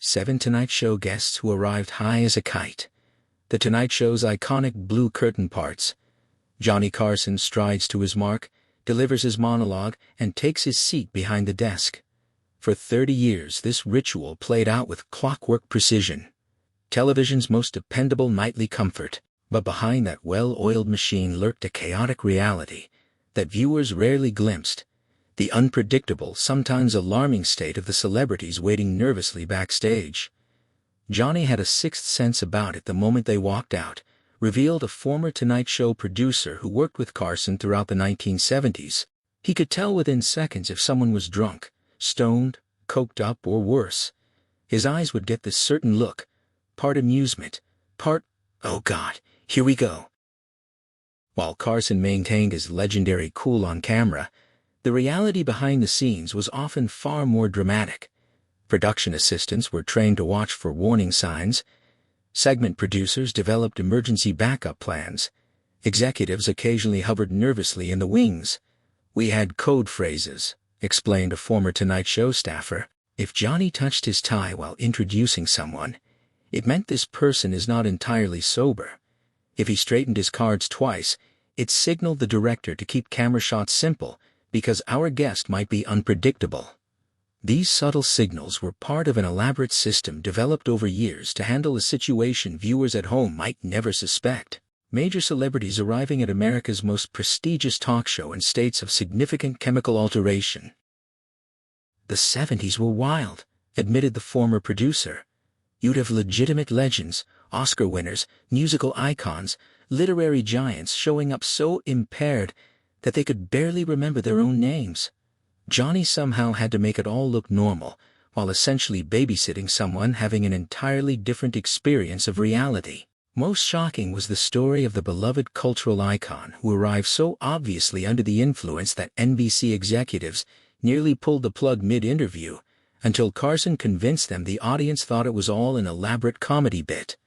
7 Tonight Show guests who arrived high as a kite. The Tonight Show's iconic blue curtain parts. Johnny Carson strides to his mark, delivers his monologue, and takes his seat behind the desk. For 30 years, this ritual played out with clockwork precision. Television's most dependable nightly comfort. But behind that well-oiled machine lurked a chaotic reality that viewers rarely glimpsed. The unpredictable, sometimes alarming state of the celebrities waiting nervously backstage. Johnny had a sixth sense about it the moment they walked out, revealed a former Tonight Show producer who worked with Carson throughout the 1970s. He could tell within seconds if someone was drunk, stoned, coked up, or worse. His eyes would get this certain look, part amusement, part, "Oh God, here we go." While Carson maintained his legendary cool on camera, the reality behind the scenes was often far more dramatic. Production assistants were trained to watch for warning signs. Segment producers developed emergency backup plans. Executives occasionally hovered nervously in the wings. "We had code phrases," explained a former Tonight Show staffer. "If Johnny touched his tie while introducing someone, it meant this person is not entirely sober. If he straightened his cards twice, it signaled the director to keep camera shots simple because our guest might be unpredictable." These subtle signals were part of an elaborate system developed over years to handle a situation viewers at home might never suspect. Major celebrities arriving at America's most prestigious talk show in states of significant chemical alteration. "The 70s were wild," admitted the former producer. "You'd have legitimate legends, Oscar winners, musical icons, literary giants showing up so impaired that they could barely remember their own names. Johnny somehow had to make it all look normal, while essentially babysitting someone having an entirely different experience of reality." Most shocking was the story of the beloved cultural icon who arrived so obviously under the influence that NBC executives nearly pulled the plug mid-interview, until Carson convinced them the audience thought it was all an elaborate comedy bit.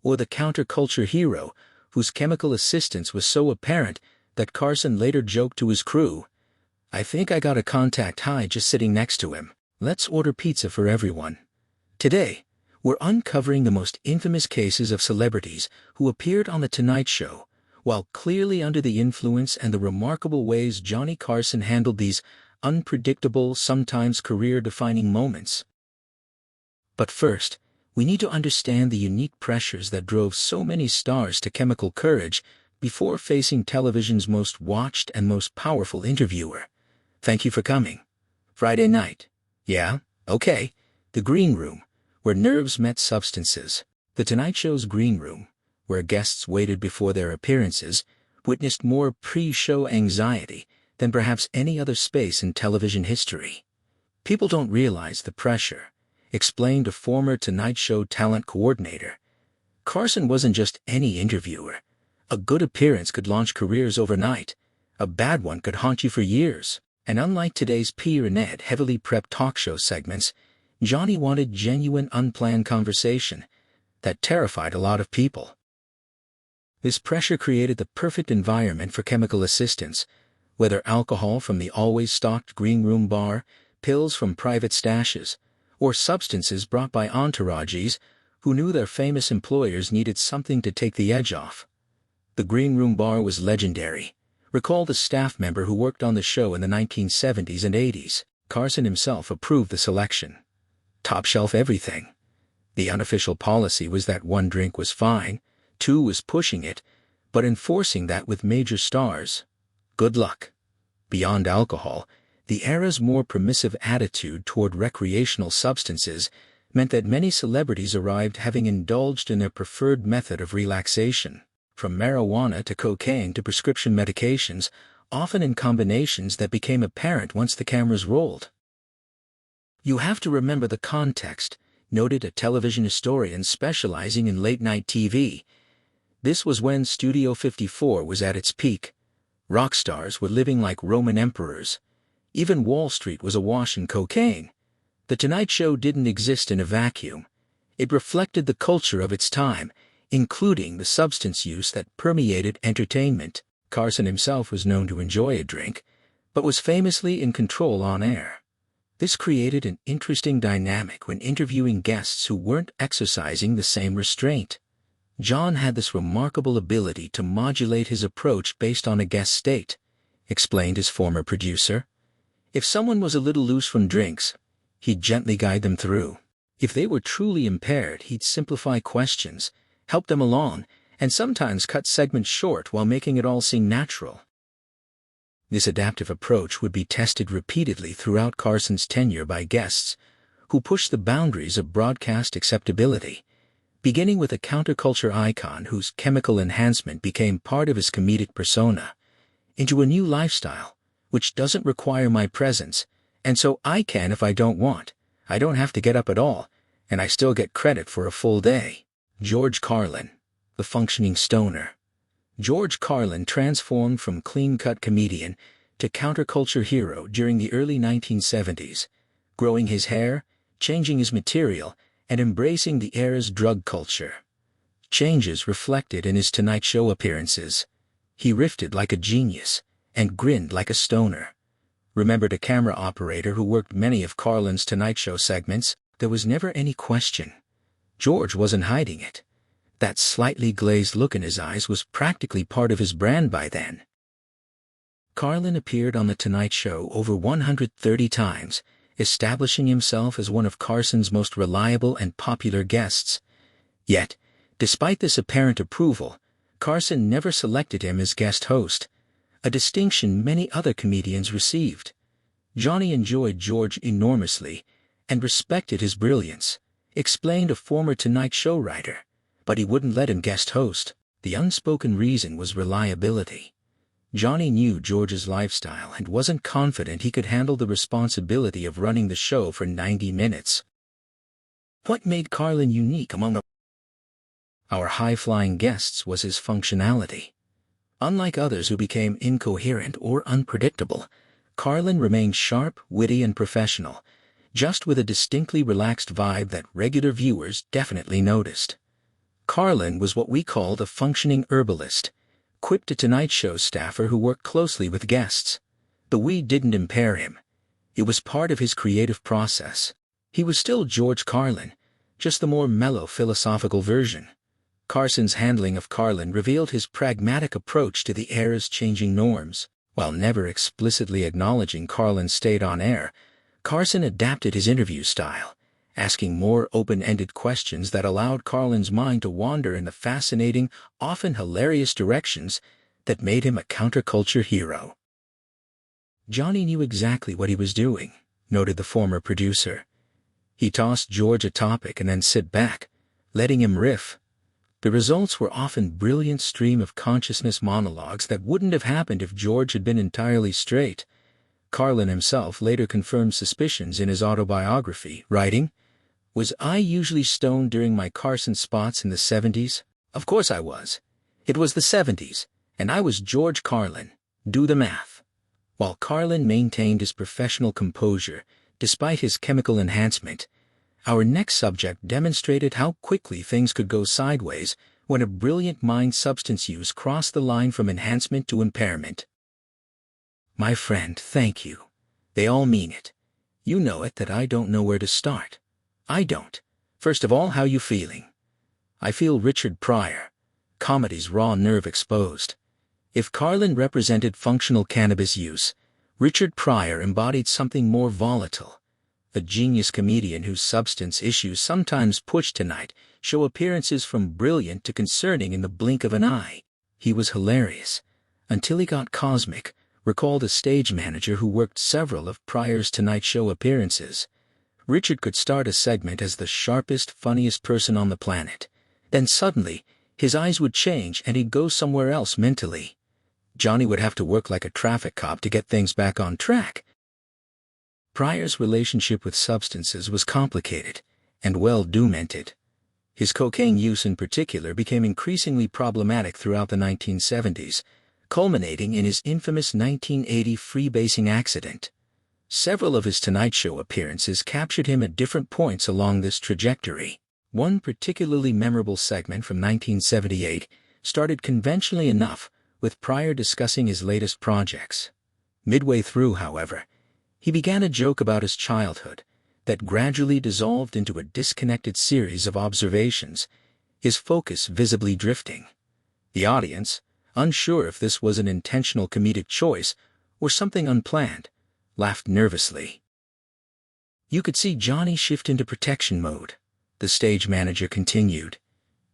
Or the counterculture hero, whose chemical assistance was so apparent that Carson later joked to his crew, "I think I got a contact high just sitting next to him. Let's order pizza for everyone." Today, we're uncovering the most infamous cases of celebrities who appeared on The Tonight Show, while clearly under the influence, and the remarkable ways Johnny Carson handled these unpredictable, sometimes career-defining moments. But first, we need to understand the unique pressures that drove so many stars to chemical courage before facing television's most watched and most powerful interviewer. Thank you for coming. Friday night. Yeah, okay. The green room, where nerves met substances. The Tonight Show's green room, where guests waited before their appearances, witnessed more pre-show anxiety than perhaps any other space in television history. "People don't realize the pressure," explained a former Tonight Show talent coordinator. "Carson wasn't just any interviewer. A good appearance could launch careers overnight. A bad one could haunt you for years." And unlike today's Pryor and Ed heavily prepped talk show segments, Johnny wanted genuine, unplanned conversation that terrified a lot of people. This pressure created the perfect environment for chemical assistance, whether alcohol from the always-stocked green room bar, pills from private stashes, or substances brought by entourages who knew their famous employers needed something to take the edge off. The green room bar was legendary. Recall the staff member who worked on the show in the 1970s and 80s. Carson himself approved the selection. Top shelf everything. The unofficial policy was that 1 drink was fine, 2 was pushing it, but enforcing that with major stars, good luck. Beyond alcohol, the era's more permissive attitude toward recreational substances meant that many celebrities arrived having indulged in their preferred method of relaxation. From marijuana to cocaine to prescription medications, often in combinations that became apparent once the cameras rolled. "You have to remember the context," noted a television historian specializing in late-night TV. "This was when Studio 54 was at its peak. Rock stars were living like Roman emperors. Even Wall Street was awash in cocaine. The Tonight Show didn't exist in a vacuum. It reflected the culture of its time, including the substance use that permeated entertainment." Carson himself was known to enjoy a drink, but was famously in control on air. This created an interesting dynamic when interviewing guests who weren't exercising the same restraint. John had this remarkable ability to modulate his approach based on a guest's state, explained his former producer. If someone was a little loose from drinks, he'd gently guide them through. If they were truly impaired, he'd simplify questions, help them along, and sometimes cut segments short while making it all seem natural. This adaptive approach would be tested repeatedly throughout Carson's tenure by guests who pushed the boundaries of broadcast acceptability, beginning with a counterculture icon whose chemical enhancement became part of his comedic persona, into a new lifestyle, which doesn't require my presence, and so I can if I don't want. I don't have to get up at all, and I still get credit for a full day. George Carlin, the functioning stoner. George Carlin transformed from clean-cut comedian to counterculture hero during the early 1970s, growing his hair, changing his material, and embracing the era's drug culture. Changes reflected in his Tonight Show appearances. He riffed like a genius and grinned like a stoner. Remembered a camera operator who worked many of Carlin's Tonight Show segments, there was never any question. George wasn't hiding it. That slightly glazed look in his eyes was practically part of his brand by then. Carlin appeared on The Tonight Show over 130 times, establishing himself as one of Carson's most reliable and popular guests. Yet, despite this apparent approval, Carson never selected him as guest host, a distinction many other comedians received. Johnny enjoyed George enormously and respected his brilliance, explained a former Tonight Show writer, but he wouldn't let him guest host. The unspoken reason was reliability. Johnny knew George's lifestyle and wasn't confident he could handle the responsibility of running the show for 90 minutes. What made Carlin unique among our high-flying guests was his functionality. Unlike others who became incoherent or unpredictable, Carlin remained sharp, witty, and professional, just with a distinctly relaxed vibe that regular viewers definitely noticed. Carlin was what we called a functioning herbalist, quipped a Tonight Show staffer who worked closely with guests. The weed didn't impair him. It was part of his creative process. He was still George Carlin, just the more mellow philosophical version. Carson's handling of Carlin revealed his pragmatic approach to the era's changing norms. While never explicitly acknowledging Carlin's stayed on air, Carson adapted his interview style, asking more open-ended questions that allowed Carlin's mind to wander in the fascinating, often hilarious directions that made him a counterculture hero. Johnny knew exactly what he was doing, noted the former producer. He tossed George a topic and then sit back, letting him riff. The results were often brilliant stream of consciousness monologues that wouldn't have happened if George had been entirely straight. Carlin himself later confirmed suspicions in his autobiography, writing, "Was I usually stoned during my Carson spots in the 70s? Of course I was. It was the 70s, and I was George Carlin. Do the math." While Carlin maintained his professional composure, despite his chemical enhancement, our next subject demonstrated how quickly things could go sideways when a brilliant mind substance use crossed the line from enhancement to impairment. My friend, thank you. They all mean it. You know it that I don't know where to start. I don't. First of all, how you feeling? I feel Richard Pryor. Comedy's raw nerve exposed. If Carlin represented functional cannabis use, Richard Pryor embodied something more volatile. A genius comedian whose substance issues sometimes pushed Tonight Show appearances from brilliant to concerning in the blink of an eye. He was hilarious, until he got cosmic, recalled a stage manager who worked several of Pryor's Tonight Show appearances. Richard could start a segment as the sharpest, funniest person on the planet. Then suddenly, his eyes would change and he'd go somewhere else mentally. Johnny would have to work like a traffic cop to get things back on track. Pryor's relationship with substances was complicated and well documented. His cocaine use in particular became increasingly problematic throughout the 1970s, culminating in his infamous 1980 freebasing accident. Several of his Tonight Show appearances captured him at different points along this trajectory. One particularly memorable segment from 1978 started conventionally enough with Pryor discussing his latest projects. Midway through, however, He began a joke about his childhood that gradually dissolved into a disconnected series of observations, his focus visibly drifting. The audience, unsure if this was an intentional comedic choice or something unplanned, laughed nervously. You could see Johnny shift into protection mode, the stage manager continued.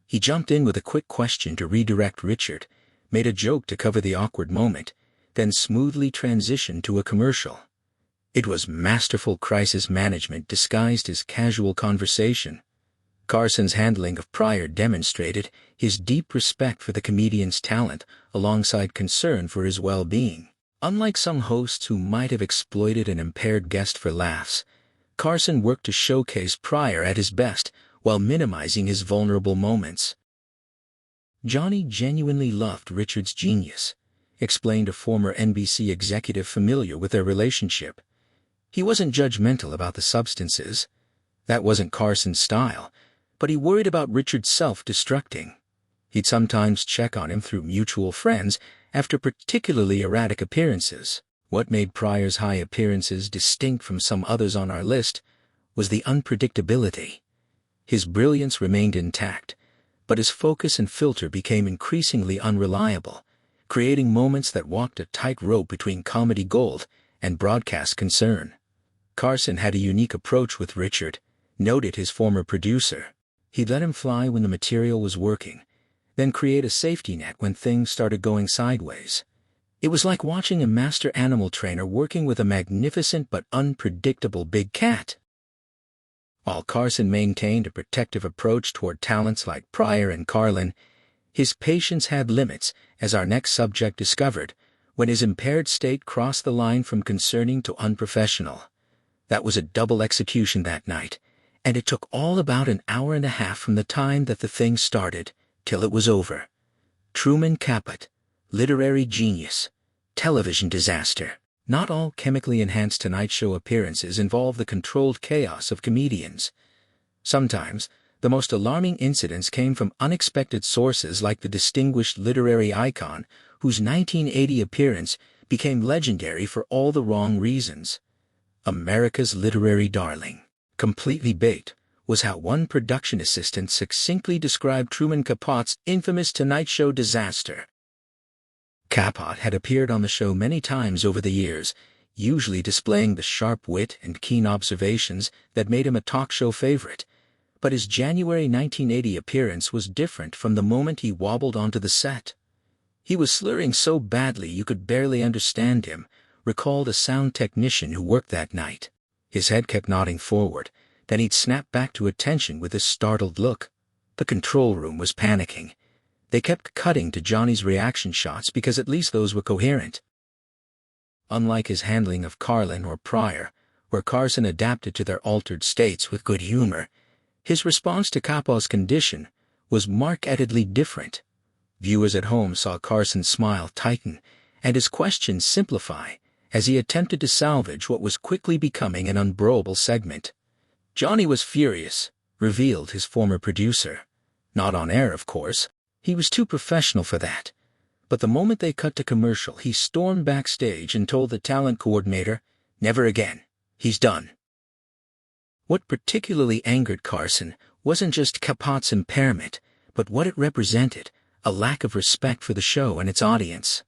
He jumped in with a quick question to redirect Richard, made a joke to cover the awkward moment, then smoothly transitioned to a commercial. It was masterful crisis management disguised as casual conversation. Carson's handling of Pryor demonstrated his deep respect for the comedian's talent alongside concern for his well-being. Unlike some hosts who might have exploited an impaired guest for laughs, Carson worked to showcase Pryor at his best while minimizing his vulnerable moments. Johnny genuinely loved Richard's genius, explained a former NBC executive familiar with their relationship. He wasn't judgmental about the substances. That wasn't Carson's style, but he worried about Richard's self-destructing. He'd sometimes check on him through mutual friends after particularly erratic appearances. What made Pryor's high appearances distinct from some others on our list was the unpredictability. His brilliance remained intact, but his focus and filter became increasingly unreliable, creating moments that walked a tightrope between comedy gold and broadcast concern. Carson had a unique approach with Richard, noted his former producer. He'd let him fly when the material was working, then create a safety net when things started going sideways. It was like watching a master animal trainer working with a magnificent but unpredictable big cat. While Carson maintained a protective approach toward talents like Pryor and Carlin, his patience had limits, as our next subject discovered, when his impaired state crossed the line from concerning to unprofessional. That was a double execution that night, and it took all about an hour and a half from the time that the thing started till it was over. Truman Capote, literary genius, television disaster. Not all chemically enhanced Tonight Show appearances involve the controlled chaos of comedians. Sometimes, the most alarming incidents came from unexpected sources, like the distinguished literary icon whose 1980 appearance became legendary for all the wrong reasons. America's literary darling, completely baked, was how one production assistant succinctly described Truman Capote's infamous Tonight Show disaster. Capote had appeared on the show many times over the years, usually displaying the sharp wit and keen observations that made him a talk show favorite. But his January 1980 appearance was different from the moment he wobbled onto the set. He was slurring so badly you could barely understand him, recalled a sound technician who worked that night. His head kept nodding forward, then he'd snap back to attention with a startled look. The control room was panicking. They kept cutting to Johnny's reaction shots because at least those were coherent. Unlike his handling of Carlin or Pryor, where Carson adapted to their altered states with good humor, his response to Capote's condition was markedly different. Viewers at home saw Carson's smile tighten and his questions simplify as he attempted to salvage what was quickly becoming an unbearable segment. Johnny was furious, revealed his former producer. Not on air, of course. He was too professional for that. But the moment they cut to commercial, he stormed backstage and told the talent coordinator, "Never again. He's done." What particularly angered Carson wasn't just Capote's impairment, but what it represented, a lack of respect for the show and its audience.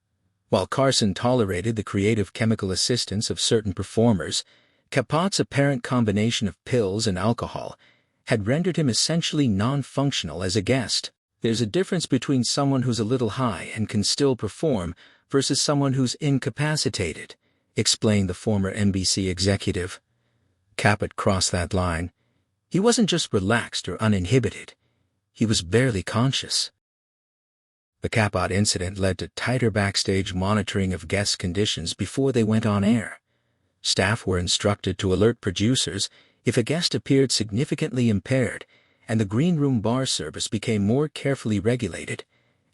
While Carson tolerated the creative chemical assistance of certain performers, Capote's apparent combination of pills and alcohol had rendered him essentially non-functional as a guest. There's a difference between someone who's a little high and can still perform versus someone who's incapacitated, explained the former NBC executive. Capote crossed that line. He wasn't just relaxed or uninhibited. He was barely conscious. The Capote incident led to tighter backstage monitoring of guests' conditions before they went on air. Staff were instructed to alert producers if a guest appeared significantly impaired, and the green room bar service became more carefully regulated,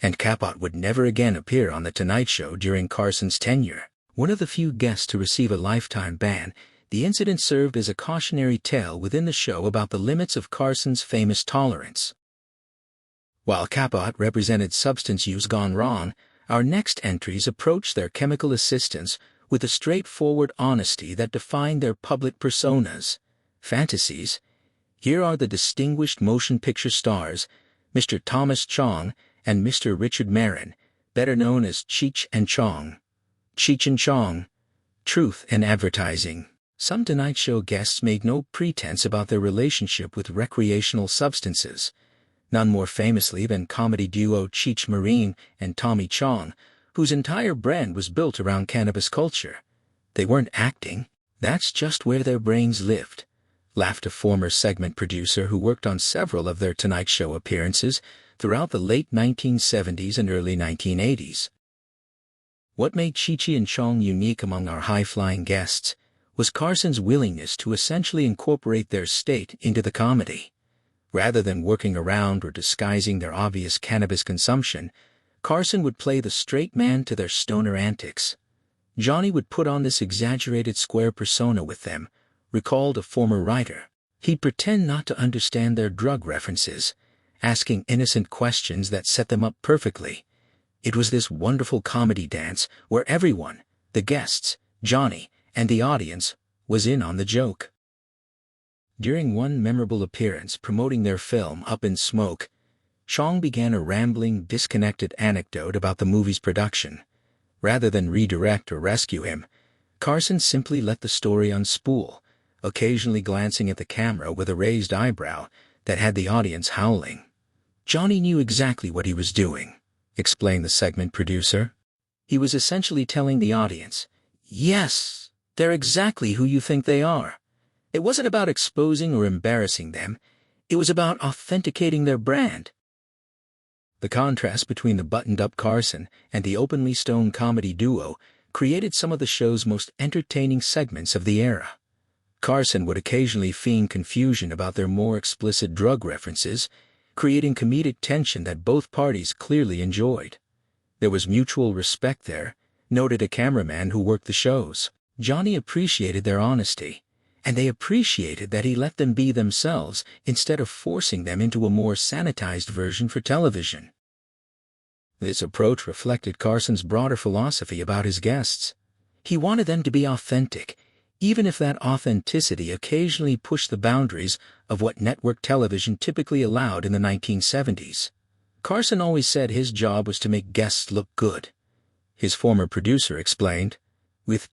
and Capote would never again appear on The Tonight Show during Carson's tenure. One of the few guests to receive a lifetime ban, the incident served as a cautionary tale within the show about the limits of Carson's famous tolerance. While Capote represented substance use gone wrong, our next entries approached their chemical assistants with a straightforward honesty that defined their public personas, fantasies. Here are the distinguished motion picture stars, Mr. Thomas Chong and Mr. Richard Marin, better known as Cheech and Chong. Cheech and Chong, Truth in Advertising. Some Tonight Show guests made no pretense about their relationship with recreational substances, none more famously than comedy duo Cheech Marin and Tommy Chong, whose entire brand was built around cannabis culture. They weren't acting, that's just where their brains lived, laughed a former segment producer who worked on several of their Tonight Show appearances throughout the late 1970s and early 1980s. What made Cheech and Chong unique among our high-flying guests was Carson's willingness to essentially incorporate their state into the comedy. Rather than working around or disguising their obvious cannabis consumption, Carson would play the straight man to their stoner antics. Johnny would put on this exaggerated square persona with them, recalled a former writer. He'd pretend not to understand their drug references, asking innocent questions that set them up perfectly. It was this wonderful comedy dance where everyone, the guests, Johnny, and the audience, was in on the joke. During one memorable appearance promoting their film Up in Smoke, Chong began a rambling, disconnected anecdote about the movie's production. Rather than redirect or rescue him, Carson simply let the story unspool, occasionally glancing at the camera with a raised eyebrow that had the audience howling. Johnny knew exactly what he was doing, explained the segment producer. He was essentially telling the audience, yes, they're exactly who you think they are. It wasn't about exposing or embarrassing them. It was about authenticating their brand. The contrast between the buttoned-up Carson and the openly stoned comedy duo created some of the show's most entertaining segments of the era. Carson would occasionally feign confusion about their more explicit drug references, creating comedic tension that both parties clearly enjoyed. There was mutual respect there, noted a cameraman who worked the shows. Johnny appreciated their honesty, and they appreciated that he let them be themselves instead of forcing them into a more sanitized version for television. This approach reflected Carson's broader philosophy about his guests. He wanted them to be authentic, even if that authenticity occasionally pushed the boundaries of what network television typically allowed in the 1970s. Carson always said his job was to make guests look good. His former producer explained, with